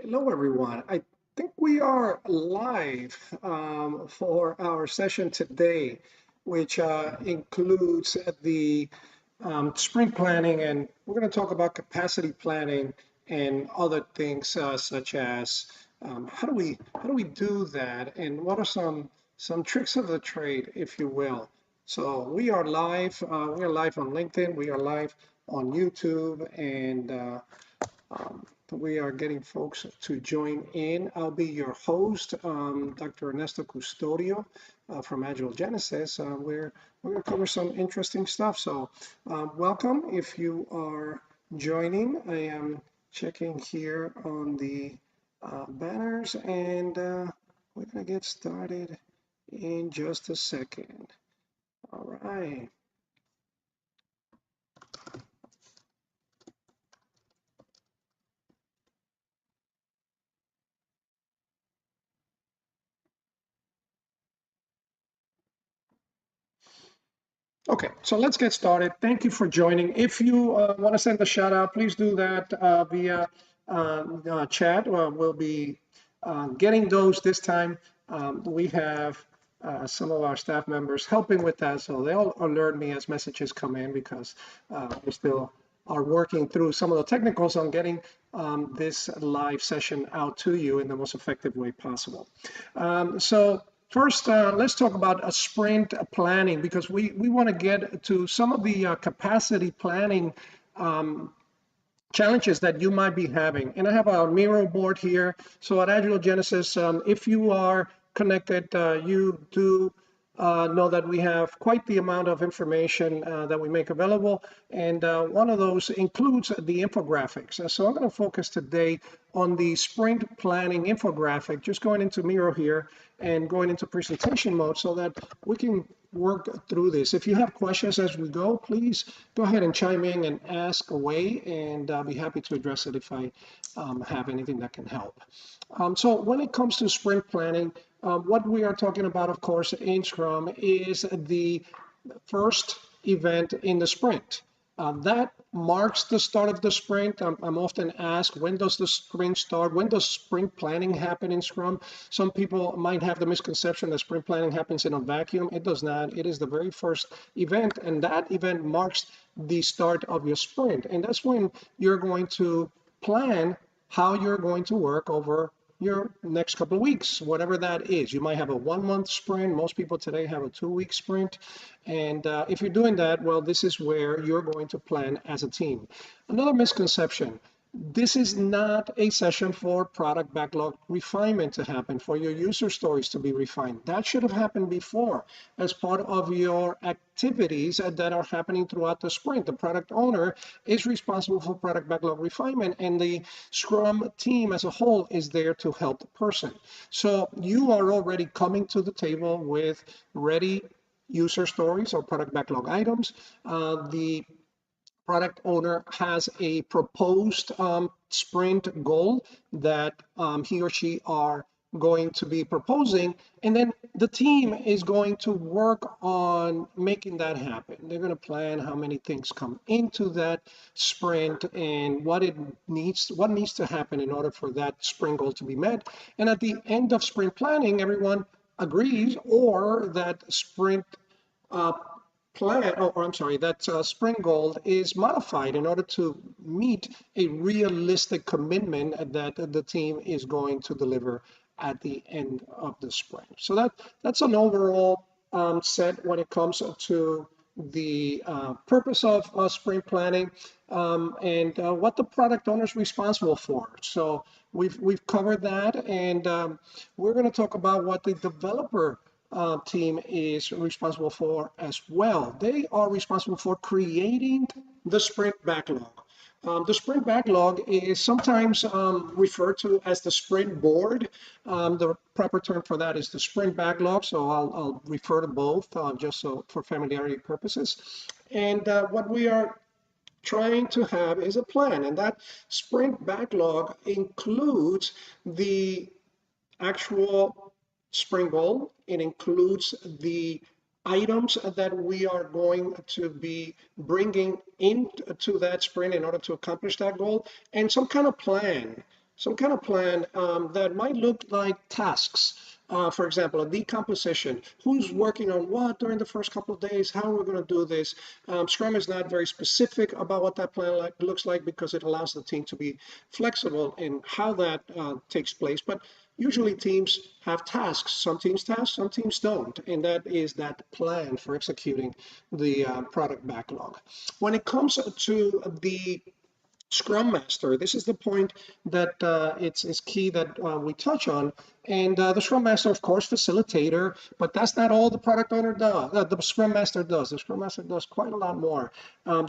Hello, everyone. I think we are live for our session today, which includes the sprint planning, and we're going to talk about capacity planning and other things such as how do we do that, and what are some tricks of the trade, if you will. So we are live. We are live on LinkedIn. We are live on YouTube, and we are getting folks to join in. I'll be your host, Dr. Ernesto Custodio from Agile Genesis. We're going to cover some interesting stuff. So welcome if you are joining. I am checking here on the banners, and we're going to get started in just a second. All right. Okay, so let's get started. Thank you for joining. If you want to send a shout out, please do that via chat. We'll be getting those this time. We have some of our staff members helping with that, so they'll alert me as messages come in because we still are working through some of the technicals on getting this live session out to you in the most effective way possible. So first, let's talk about a sprint planning because we want to get to some of the capacity planning challenges that you might be having. And I have a Miro board here. So at Agile Genesis, if you are connected, you do know that we have quite the amount of information that we make available. And one of those includes the infographics. So I'm going to focus today on the sprint planning infographic, just going into Miro here and going into presentation mode so that we can work through this. If you have questions as we go, please go ahead and chime in and ask away, and I'll be happy to address it if I have anything that can help. So when it comes to sprint planning, what we are talking about, of course, in Scrum is the first event in the sprint. That marks the start of the sprint. I'm often asked, when does the sprint start? When does sprint planning happen in Scrum? Some people might have the misconception that sprint planning happens in a vacuum. It does not. It is the very first event, and that event marks the start of your sprint. And that's when you're going to plan how you're going to work over your next couple of weeks, whatever that is. You might have a 1 month sprint. Most people today have a 2 week sprint. And if you're doing that, well, this is where you're going to plan as a team. Another misconception. This is not a session for product backlog refinement to happen, for your user stories to be refined. That should have happened before as part of your activities that are happening throughout the sprint. The product owner is responsible for product backlog refinement, and the Scrum team as a whole is there to help the person. So you are already coming to the table with ready user stories or product backlog items. The product owner has a proposed sprint goal that he or she are going to be proposing, and then the team is going to work on making that happen. They're going to plan how many things come into that sprint and what needs to happen in order for that sprint goal to be met. And at the end of sprint planning, everyone agrees, or that sprint uh, plan, or I'm sorry, that sprint goal is modified in order to meet a realistic commitment that the team is going to deliver at the end of the sprint. So that's an overall set when it comes to the purpose of sprint planning and what the product owner is responsible for. So we've covered that, and we're going to talk about what the developer team is responsible for as well. They are responsible for creating the sprint backlog. The sprint backlog is sometimes referred to as the sprint board. The proper term for that is the sprint backlog, so I'll refer to both just so for familiarity purposes. And what we are trying to have is a plan, and that sprint backlog includes the actual sprint goal. It includes the items that we are going to be bringing into that sprint in order to accomplish that goal, and some kind of plan. some kind of plan that might look like tasks. For example, a decomposition. Who's working on what during the first couple of days? How are we going to do this? Scrum is not very specific about what that plan looks like because it allows the team to be flexible in how that takes place. But usually teams have tasks. Some teams task, some teams don't. And that is that plan for executing the product backlog. When it comes to the Scrum Master, this is the point that it's key that we touch on. And the Scrum Master, of course, facilitator, but that's not all the product owner does. The Scrum Master does. The Scrum Master does quite a lot more.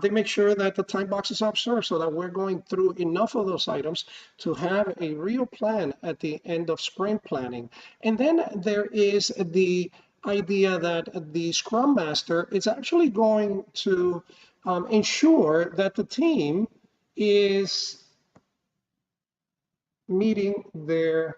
They make sure that the time boxes are observed so that we're going through enough of those items to have a real plan at the end of sprint planning. And then there is the idea that the Scrum Master is actually going to ensure that the team is meeting their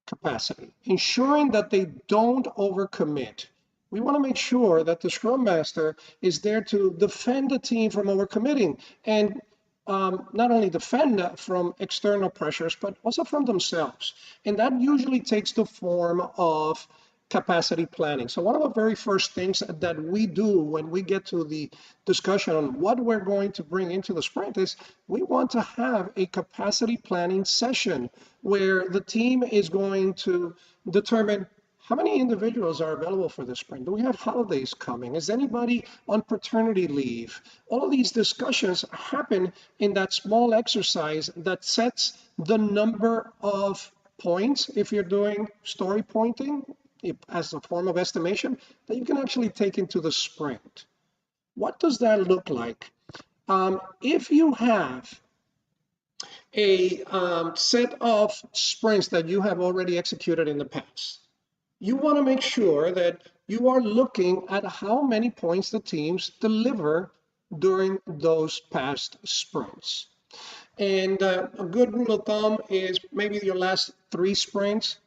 capacity, ensuring that they don't overcommit. We want to make sure that the Scrum Master is there to defend the team from overcommitting and not only defend from external pressures, but also from themselves. And that usually takes the form of capacity planning. So one of the very first things that we do when we get to the discussion on what we're going to bring into the sprint is we want to have a capacity planning session where the team is going to determine how many individuals are available for the sprint. Do we have holidays coming? Is anybody on paternity leave? All of these discussions happen in that small exercise that sets the number of points, if you're doing story pointing, as a form of estimation, that you can actually take into the sprint. What does that look like? If you have a set of sprints that you have already executed in the past, you want to make sure that you are looking at how many points the teams deliver during those past sprints. And a good rule of thumb is maybe your last 3 sprints,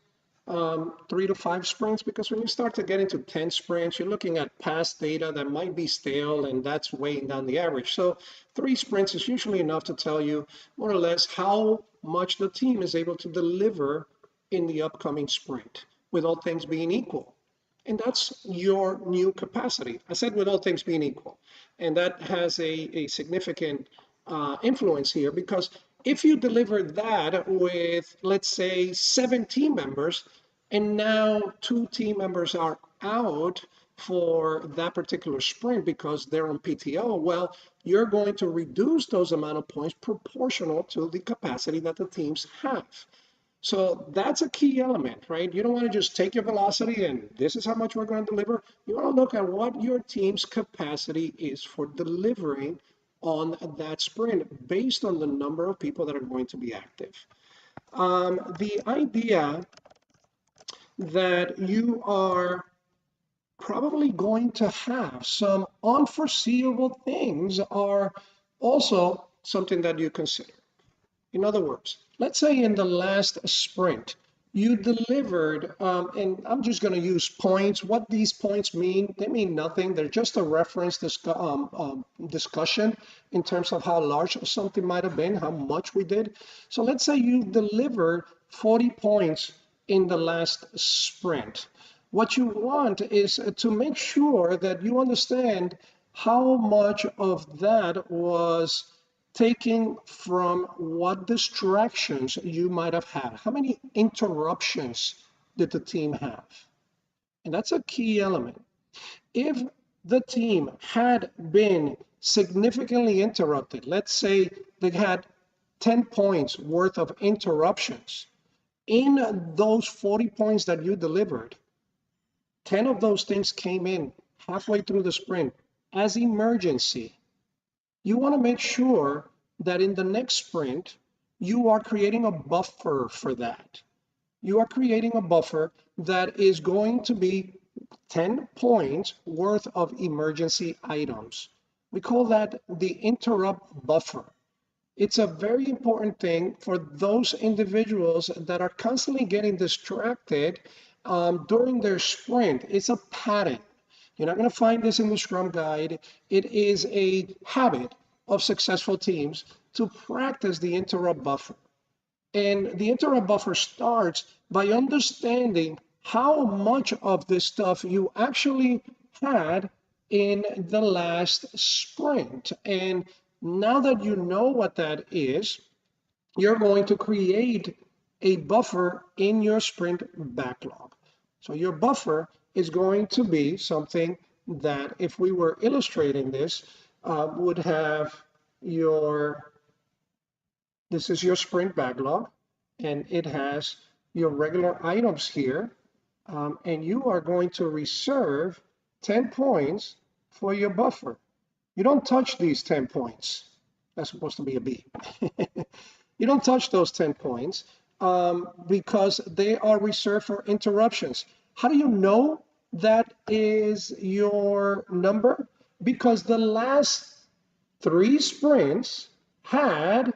3 to 5 sprints, because when you start to get into 10 sprints, you're looking at past data that might be stale and that's weighing down the average. So 3 sprints is usually enough to tell you more or less how much the team is able to deliver in the upcoming sprint, with all things being equal. And that's your new capacity. I said with all things being equal. And that has a significant influence here, because if you deliver that with, let's say, 7 team members, and now 2 team members are out for that particular sprint because they're on PTO, well, you're going to reduce those amount of points proportional to the capacity that the teams have. So that's a key element, right? You don't want to just take your velocity and this is how much we're going to deliver. You want to look at what your team's capacity is for delivering on that sprint based on the number of people that are going to be active. The idea that you are probably going to have some unforeseeable things are also something that you consider. In other words, let's say in the last sprint, you delivered, and I'm just going to use points. What these points mean, they mean nothing. They're just a reference discussion in terms of how large something might have been, how much we did. So let's say you delivered 40 points in the last sprint. What you want is to make sure that you understand how much of that was taking from what distractions you might have had. How many interruptions did the team have? And that's a key element. If the team had been significantly interrupted, let's say they had 10 points worth of interruptions, in those 40 points that you delivered, 10 of those things came in halfway through the sprint as emergency. You want to make sure that in the next sprint, you are creating a buffer for that. You are creating a buffer that is going to be 10 points worth of emergency items. We call that the interrupt buffer. It's a very important thing for those individuals that are constantly getting distracted during their sprint. It's a pattern. You're not going to find this in the Scrum Guide. It is a habit of successful teams to practice the interrupt buffer. And the interrupt buffer starts by understanding how much of this stuff you actually had in the last sprint. And now that you know what that is, you're going to create a buffer in your sprint backlog. So your buffer is going to be something that, if we were illustrating this, would have your, this is your sprint backlog, and it has your regular items here, and you are going to reserve 10 points for your buffer. You don't touch these 10 points. That's supposed to be a B. You don't touch those 10 points because they are reserved for interruptions. How do you know that is your number? Because the last 3 sprints had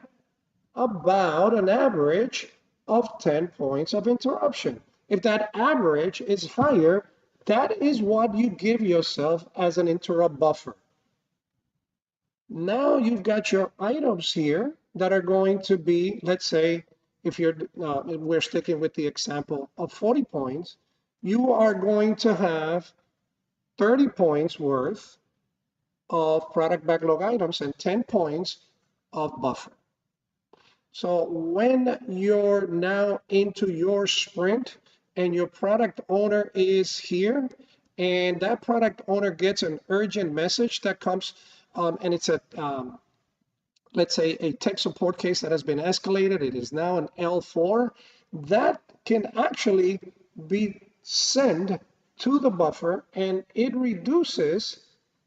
about an average of 10 points of interruption. If that average is higher, that is what you give yourself as an interrupt buffer. Now you've got your items here that are going to be, let's say, if we're sticking with the example of 40 points, you are going to have 30 points worth of product backlog items and 10 points of buffer. So when you're now into your sprint and your product owner is here, and that product owner gets an urgent message that comes, and it's a, let's say, a tech support case that has been escalated, it is now an L4, that can actually be sent to the buffer, and it reduces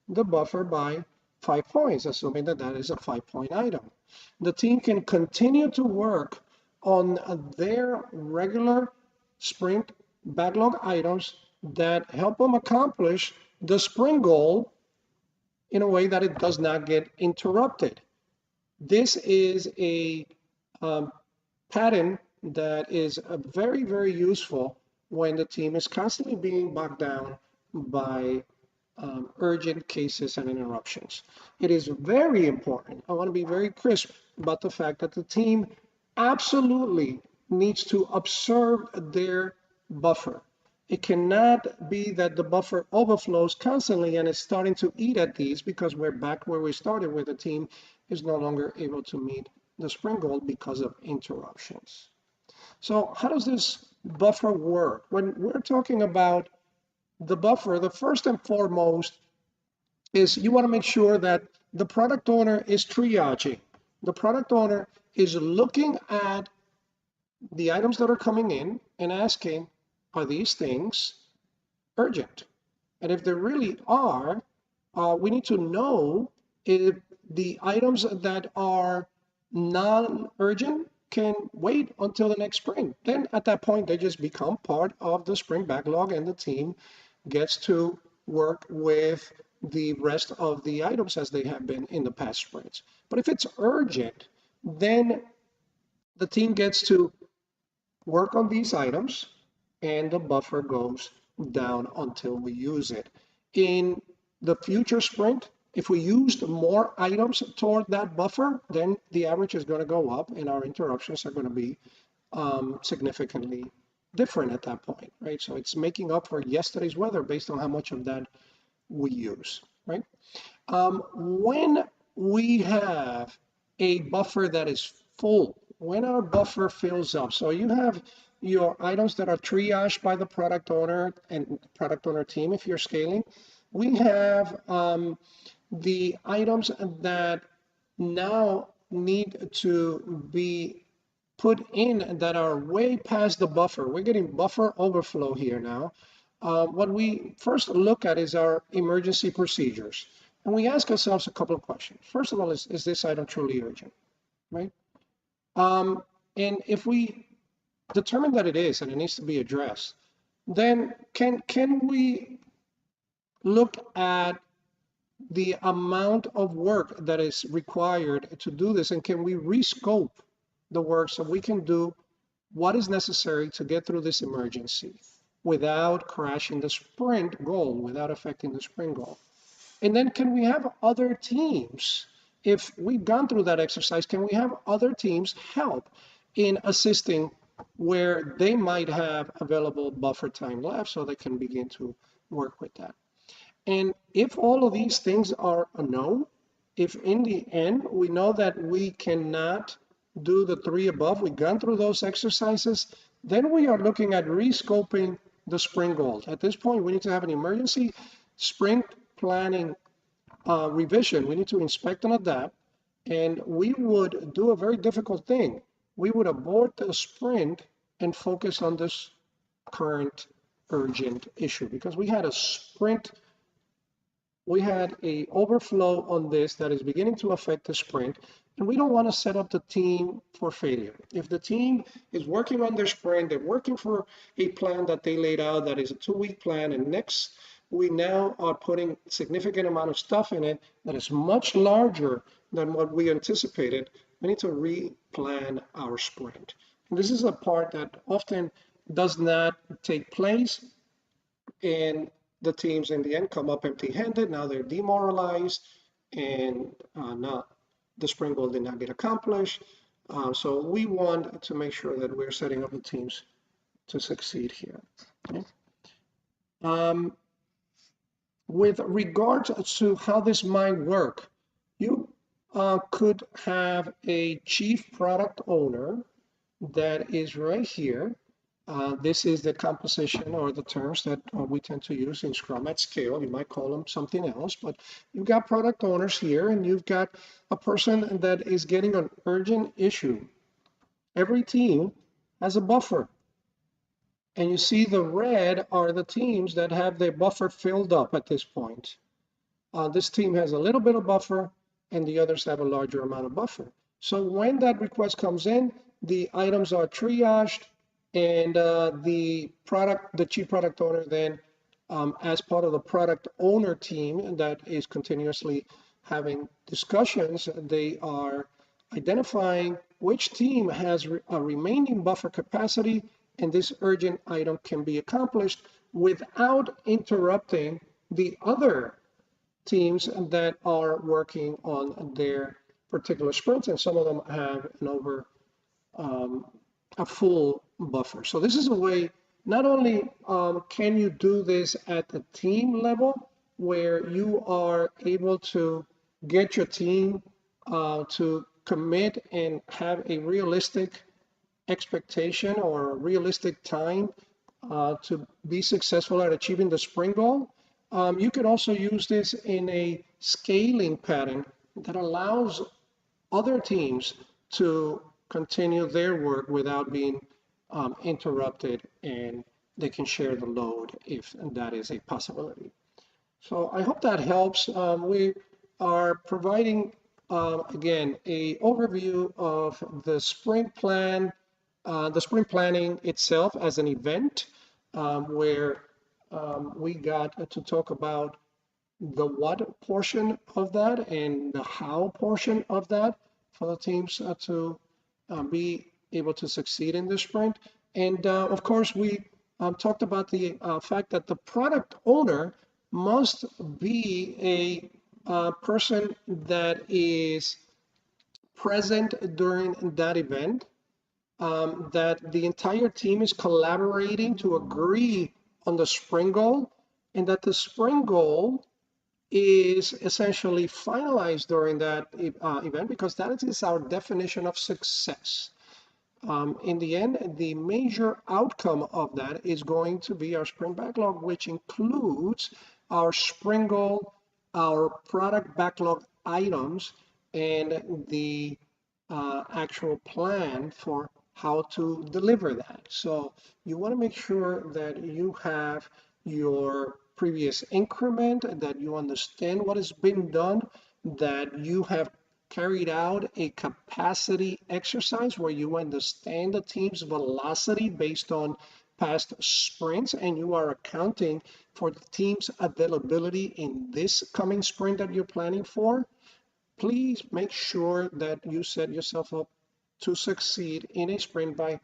the buffer by 5 points, assuming that that is a 5-point item. The team can continue to work on their regular sprint backlog items that help them accomplish the sprint goal in a way that it does not get interrupted. This is a pattern that is very, very useful when the team is constantly being bogged down by urgent cases and interruptions. It is very important. I want to be very crisp about the fact that the team absolutely needs to observe their buffer. It cannot be that the buffer overflows constantly and is starting to eat at these, because we're back where we started, where the team is no longer able to meet the sprint goal because of interruptions. So how does this buffer work? When we're talking about the buffer, the first and foremost is you want to make sure that the product owner is triaging. The product owner is looking at the items that are coming in and asking, are these things urgent? And if they really are, we need to know if the items that are non-urgent can wait until the next sprint. Then at that point, they just become part of the sprint backlog, and the team gets to work with the rest of the items as they have been in the past sprints. But if it's urgent, then the team gets to work on these items and the buffer goes down until we use it. In the future sprint, if we used more items toward that buffer, then the average is going to go up and our interruptions are going to be significantly different at that point, right? So it's making up for yesterday's weather based on how much of that we use, right? When we have a buffer that is full, when our buffer fills up, so you have your items that are triaged by the product owner and product owner team if you're scaling, we have the items that now need to be put in that are way past the buffer. We're getting buffer overflow here now. What we first look at is our emergency procedures. And we ask ourselves a couple of questions. First of all, is this item truly urgent, right? And if we determine that it is and it needs to be addressed, then can we look at the amount of work that is required to do this, and can we rescope the work so we can do what is necessary to get through this emergency without crashing the sprint goal, without affecting the sprint goal? And then can we have other teams if we've gone through that exercise, can we have other teams help in assisting where they might have available buffer time left so they can begin to work with that? And if all of these things are a no, if in the end we know that we cannot do the three above, we've gone through those exercises, then we are looking at rescoping the sprint goals. At this point, we need to have an emergency sprint planning revision. We need to inspect and adapt, and we would do a very difficult thing. We would abort the sprint and focus on this current urgent issue because we had a sprint, we had a overflow on this that is beginning to affect the sprint, and we don't want to set up the team for failure. If the team is working on their sprint, they're working for a plan that they laid out that is a 2-week plan, and next we now are putting significant amount of stuff in it that is much larger than what we anticipated. We need to replan our sprint. And this is a part that often does not take place, and the teams in the end come up empty-handed. Now they're demoralized, and not the sprint goal did not get accomplished. So we want to make sure that we're setting up the teams to succeed here. Okay? With regards to how this might work, you could have a chief product owner that is right here. This is the composition or the terms that we tend to use in Scrum at scale. You might call them something else, but you've got product owners here, and you've got a person that is getting an urgent issue. Every team has a buffer. And you see the red are the teams that have their buffer filled up at this point. This team has a little bit of buffer, and the others have a larger amount of buffer. So when that request comes in, the items are triaged, and the chief product owner then, as part of the product owner team that is continuously having discussions, they are identifying which team has a remaining buffer capacity, and this urgent item can be accomplished without interrupting the other teams that are working on their particular sprints, and some of them have a full buffer. So this is a way, not only can you do this at the team level, where you are able to get your team to commit and have a realistic expectation or a realistic time to be successful at achieving the sprint goal. You could also use this in a scaling pattern that allows other teams to continue their work without being interrupted, and they can share the load if that is a possibility. So I hope that helps. We are providing, again, a overview of the sprint plan, the sprint planning itself as an event, where we got to talk about the what portion of that and the how portion of that for the teams to be able to succeed in the sprint. And of course, we talked about the fact that the product owner must be a person that is present during that event, that the entire team is collaborating to agree on the sprint goal, and that the sprint goal is essentially finalized during that event, because that is our definition of success. In the end, the major outcome of that is going to be our sprint backlog, which includes our sprint goal, our product backlog items, and the actual plan for how to deliver that. So you want to make sure that you have your previous increment, that you understand what has been done, that you have carried out a capacity exercise where you understand the team's velocity based on past sprints, and you are accounting for the team's availability in this coming sprint that you're planning for. Please make sure that you set yourself up to succeed in a sprint by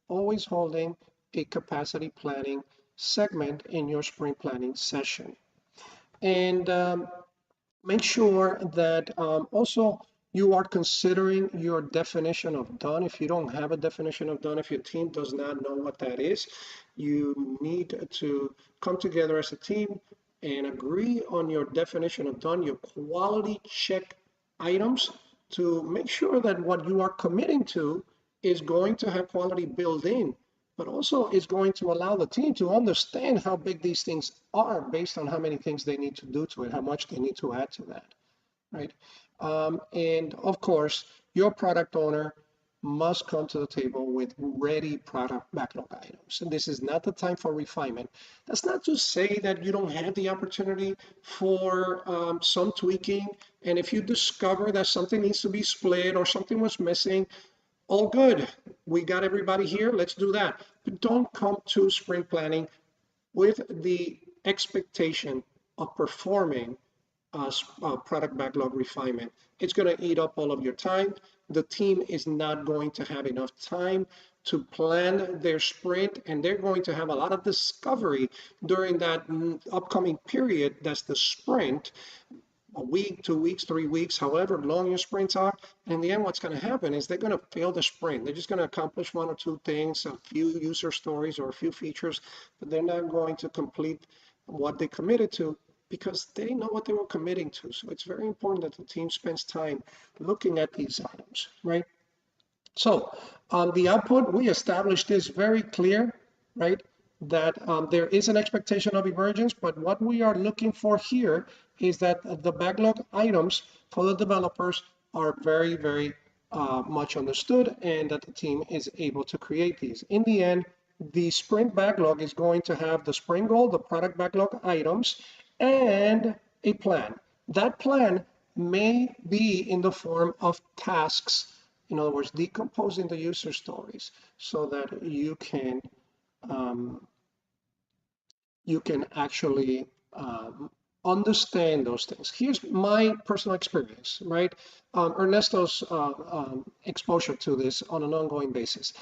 always holding a capacity planning segment in your sprint planning session. And make sure that also You are considering your definition of done. If you don't have a definition of done, if your team does not know what that is, you need to come together as a team and agree on your definition of done, your quality check items to make sure that what you are committing to is going to have quality built in, but also is going to allow the team to understand how big these things are based on how many things they need to do to it, how much they need to add to that, right? And of course, your product owner must come to the table with ready product backlog items. And this is not the time for refinement. That's not to say that you don't have the opportunity for some tweaking. And if you discover that something needs to be split or something was missing, all good. We got everybody here. Let's do that. But don't come to sprint planning with the expectation of performing product backlog refinement. It's going to eat up all of your time. The team is not going to have enough time to plan their sprint, and they're going to have a lot of discovery during that upcoming period. That's the sprint, a week, 2 weeks, 3 weeks, however long your sprints are. And in the end, what's going to happen is they're going to fail the sprint. They're just going to accomplish one or two things, a few user stories or a few features, but they're not going to complete what they committed to because they didn't know what they were committing to. So it's very important that the team spends time looking at these items, right? So on the output, we established this very clear, right? That there is an expectation of emergence, but what we are looking for here is that the backlog items for the developers are very, very much understood and that the team is able to create these. In the end, the sprint backlog is going to have the sprint goal, the product backlog items, and a plan. That plan may be in the form of tasks, in other words, decomposing the user stories so that you can actually understand those things. Here's my personal experience, right? Ernesto's exposure to this on an ongoing basis.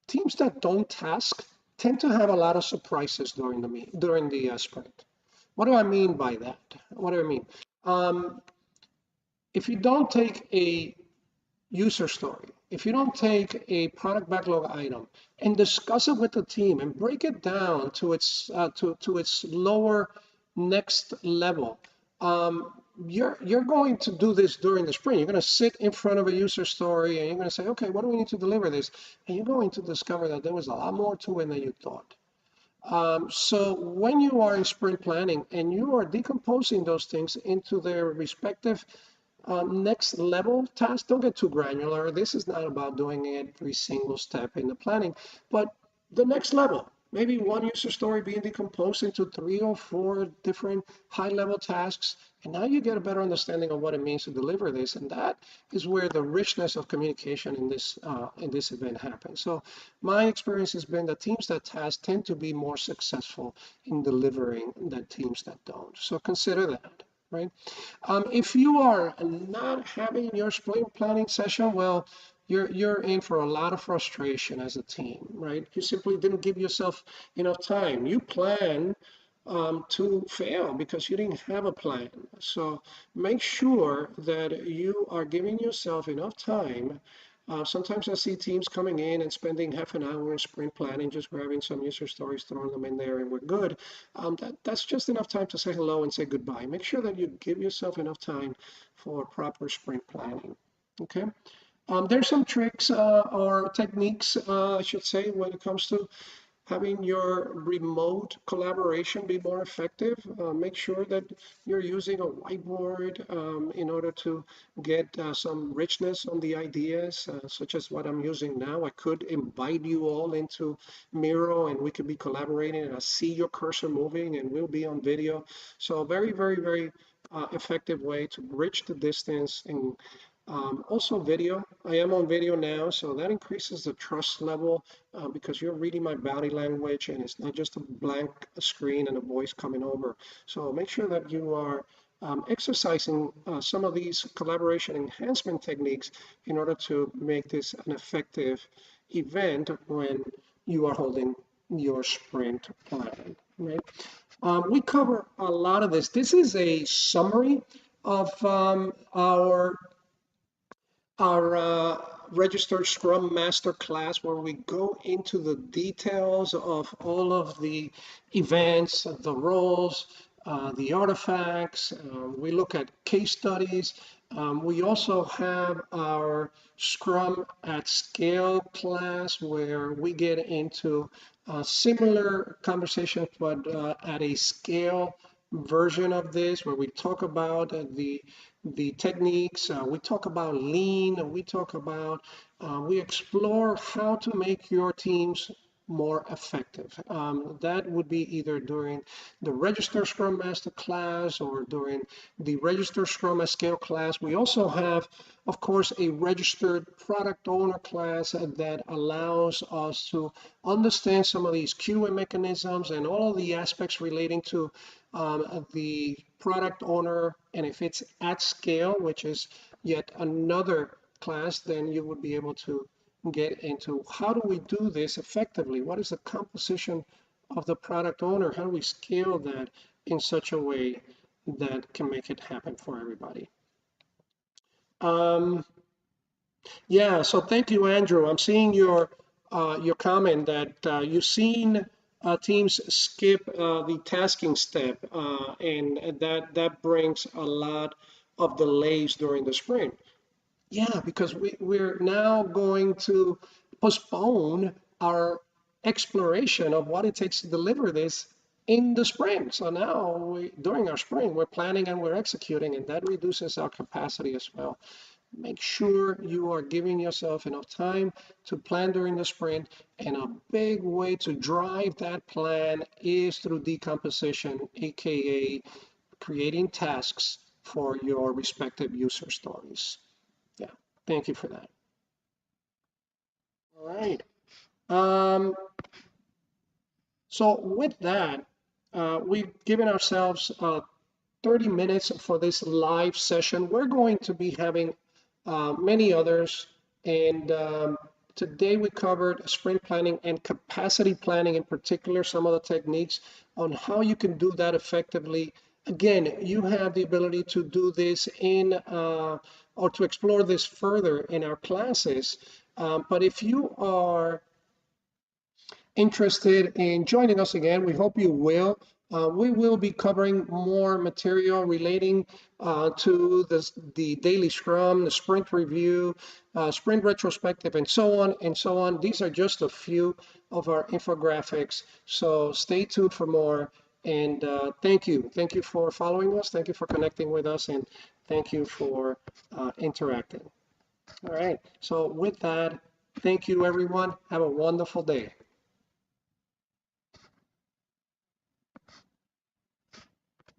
Teams that don't task tend to have a lot of surprises during the sprint. What do I mean by that? What do I mean? If you don't take a user story, if you don't take a product backlog item and discuss it with the team and break it down to its lower next level, you're going to do this during the sprint. You're going to sit in front of a user story and you're going to say, okay, what do we need to deliver this? And you're going to discover that there was a lot more to it than you thought. So when you are in sprint planning and you are decomposing those things into their respective next level tasks, don't get too granular. This is not about doing every single step in the planning, but the next level. Maybe one user story being decomposed into 3 or 4 different high-level tasks, and now you get a better understanding of what it means to deliver this, and that is where the richness of communication in this event happens. So my experience has been that teams that task tend to be more successful in delivering than teams that don't. So consider that, right? If you are not having your sprint planning session, well, you're in for a lot of frustration as a team, right? You simply didn't give yourself enough time. You plan to fail because you didn't have a plan. So make sure that you are giving yourself enough time. Sometimes I see teams coming in and spending half an hour in sprint planning, just grabbing some user stories, throwing them in there, and we're good. That's just enough time to say hello and say goodbye. Make sure that you give yourself enough time for proper sprint planning. Okay. There's some tricks or techniques, I should say, when it comes to having your remote collaboration be more effective. Make sure that you're using a whiteboard in order to get some richness on the ideas, such as what I'm using now. I could invite you all into Miro and we could be collaborating and I see your cursor moving and we'll be on video. So very, very, very effective way to bridge the distance and also video. I am on video now, so that increases the trust level because you're reading my body language and it's not just a blank screen and a voice coming over. So make sure that you are exercising some of these collaboration enhancement techniques in order to make this an effective event when you are holding your sprint plan, right? We cover a lot of this. This is a summary of our our registered Scrum Master class where we go into the details of all of the events, the roles, the artifacts. We look at case studies. We also have our Scrum at Scale class where we get into similar conversations, but at a scale version of this, where we talk about the techniques, we talk about lean, we talk about, we explore how to make your teams more effective. That would be either during the Register Scrum Master class or during the Register Scrum at Scale class. We also have, of course, a registered product owner class that allows us to understand some of these QA mechanisms and all of the aspects relating to the product owner. And if it's at scale, which is yet another class, then you would be able to get into how do we do this effectively? What is the composition of the product owner? How do we scale that in such a way that can make it happen for everybody? Um, yeah, so thank you, Andrew. I'm seeing your comment that you've seen teams skip the tasking step, and that brings a lot of delays during the sprint. Yeah, because we're now going to postpone our exploration of what it takes to deliver this in the sprint. So now during our sprint, we're planning and we're executing, and that reduces our capacity as well. Make sure you are giving yourself enough time to plan during the sprint. And a big way to drive that plan is through decomposition, AKA creating tasks for your respective user stories. Yeah, thank you for that. All right. Um, so with that, we've given ourselves 30 minutes for this live session. We're going to be having many others, and today we covered sprint planning and capacity planning in particular, some of the techniques on how you can do that effectively. Again, you have the ability to do this in or to explore this further in our classes. But if you are interested in joining us again, we hope you will. We will be covering more material relating to the daily scrum, the sprint review, sprint retrospective, and so on and so on. These are just a few of our infographics. So stay tuned for more. And thank you. Thank you for following us. Thank you for connecting with us. And thank you for interacting. All right. So with that, thank you, everyone. Have a wonderful day.